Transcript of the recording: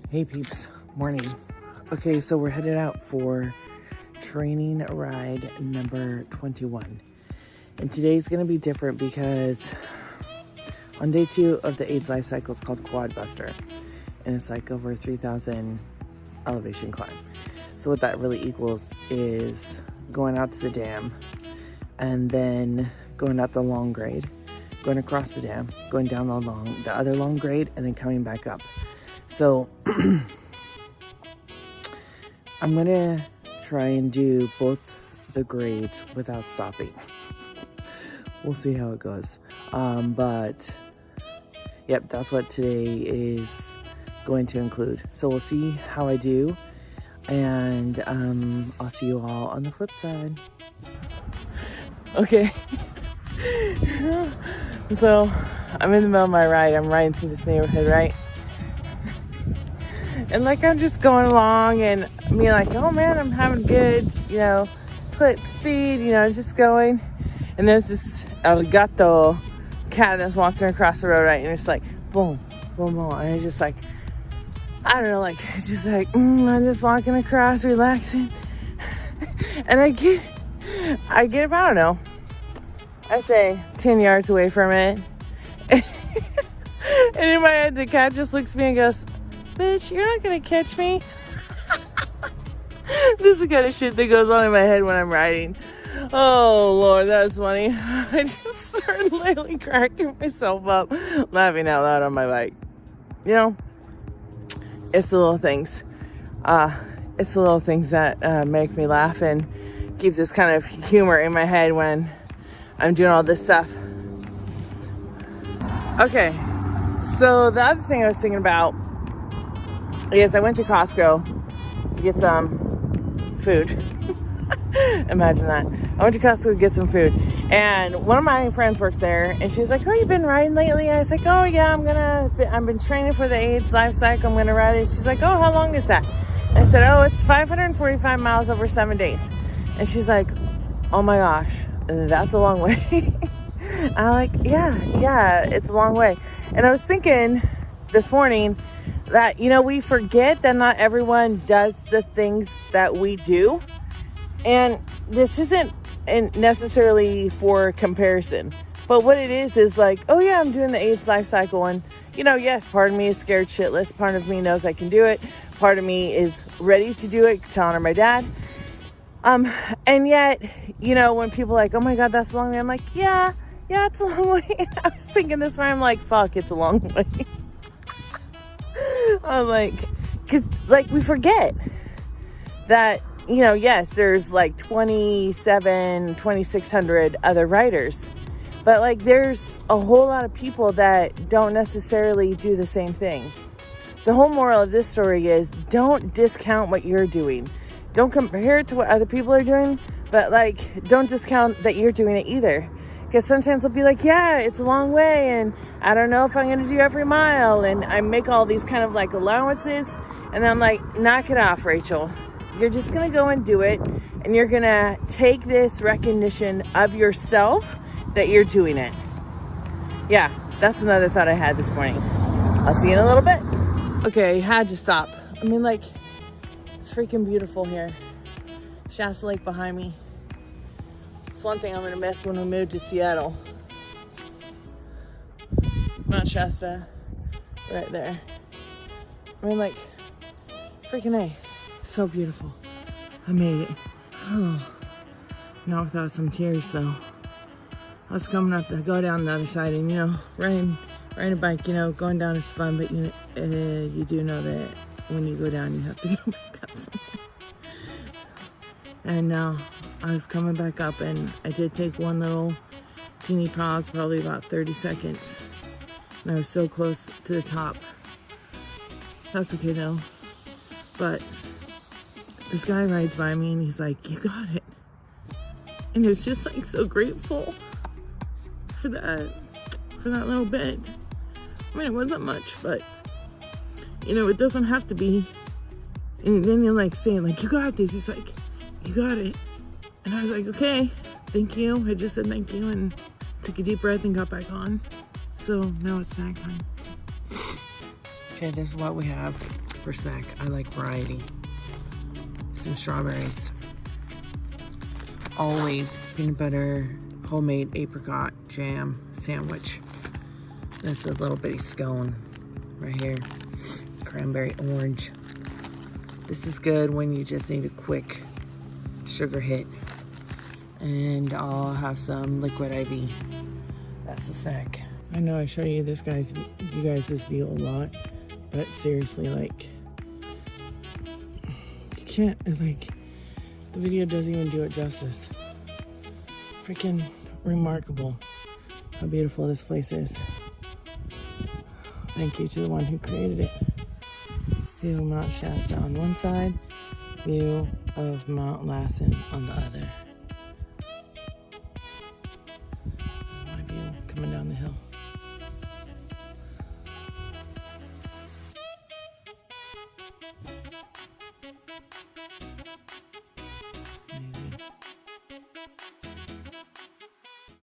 Hey peeps, morning. Okay, so we're headed out for training ride number 21. And today's gonna be different because on day 2 of the AIDS life cycle, it's called Quad Buster. And it's like over 3,000 elevation climb. So what that really equals is going out to the dam and then going up the long grade, going across the dam, going down the other long grade, and then coming back up. So I'm gonna try and do both the grades without stopping. We'll see how it goes. But yep, that's what today is going to include. So we'll see how I do, and I'll see you all on the flip side. Okay. So I'm in the middle of my ride. I'm riding through this neighborhood, right? And like I'm just going along and being like, oh man, I'm having good, clip speed, just going. And there's this Gato cat that's walking across the road, right? And it's like, boom, boom, boom. And it's just like, I don't know, like, it's just like, I'm just walking across, relaxing. And I get about, I don't know, I'd say 10 yards away from it. And in my head, the cat just looks at me and goes, bitch, you're not gonna catch me. This is the kind of shit that goes on in my head when I'm riding. Oh Lord, that was funny. I just started literally cracking myself up, laughing out loud on my bike. It's the little things. It's the little things that make me laugh and keep this kind of humor in my head when I'm doing all this stuff. Okay, so the other thing I was thinking about is I went to Costco to get some food. Imagine that. I went to Costco to get some food, and one of my friends works there, and she's like, oh, you've been riding lately? I was like, oh yeah, I've been training for the AIDS life cycle, I'm gonna ride it. She's like, oh, how long is that? I said, oh, it's 545 miles over 7 days. And she's like, oh my gosh, that's a long way. I'm like, yeah, it's a long way. And I was thinking this morning that, we forget that not everyone does the things that we do. And this isn't necessarily for comparison, but what it is like, oh yeah, I'm doing the AIDS life cycle. And, yes, part of me is scared shitless. Part of me knows I can do it. Part of me is ready to do it to honor my dad. And yet, when people are like, oh my God, that's a long way. I'm like, yeah, it's a long way. I was thinking this way. I'm like, fuck, it's a long way. I was like, because we forget that, yes, there's like 2,600 other riders, but there's a whole lot of people that don't necessarily do the same thing. The whole moral of this story is don't discount what you're doing. Don't compare it to what other people are doing, but don't discount that you're doing it either. Because sometimes I'll be like, yeah, it's a long way, and I don't know if I'm going to do every mile. And I make all these kind of allowances. And I'm like, knock it off, Rachel. You're just going to go and do it. And you're going to take this recognition of yourself that you're doing it. Yeah, that's another thought I had this morning. I'll see you in a little bit. Okay, I had to stop. I mean, it's freaking beautiful here. Shasta Lake behind me. It's one thing I'm gonna miss when we move to Seattle. Mount Shasta, right there. I mean, freaking A. So beautiful. I made it. Oh, not without some tears though. I was coming up to go down the other side, and riding a bike, going down is fun, but you do know that when you go down, you have to go back up somewhere. And I was coming back up, and I did take one little teeny pause, probably about 30 seconds. And I was so close to the top. That's okay though. But this guy rides by me and he's like, you got it. And it's just so grateful for that little bit. I mean, it wasn't much, but it doesn't have to be. And then you're saying you got this. He's like, you got it. And I was like, okay, thank you. I just said thank you and took a deep breath and got back on. So now it's snack time. Okay, this is what we have for snack. I like variety. Some strawberries. Always peanut butter, homemade apricot jam sandwich. This is a little bitty scone right here. Cranberry orange. This is good when you just need a quick sugar hit. And I'll have some liquid IV. That's the snack. I know I show you you guys this view a lot, but seriously, like, you can't, like, the video doesn't even do it justice. Freaking remarkable how beautiful this place is. Thank you to the one who created it. View of Mount Shasta on one side, view of Mount Lassen on the other.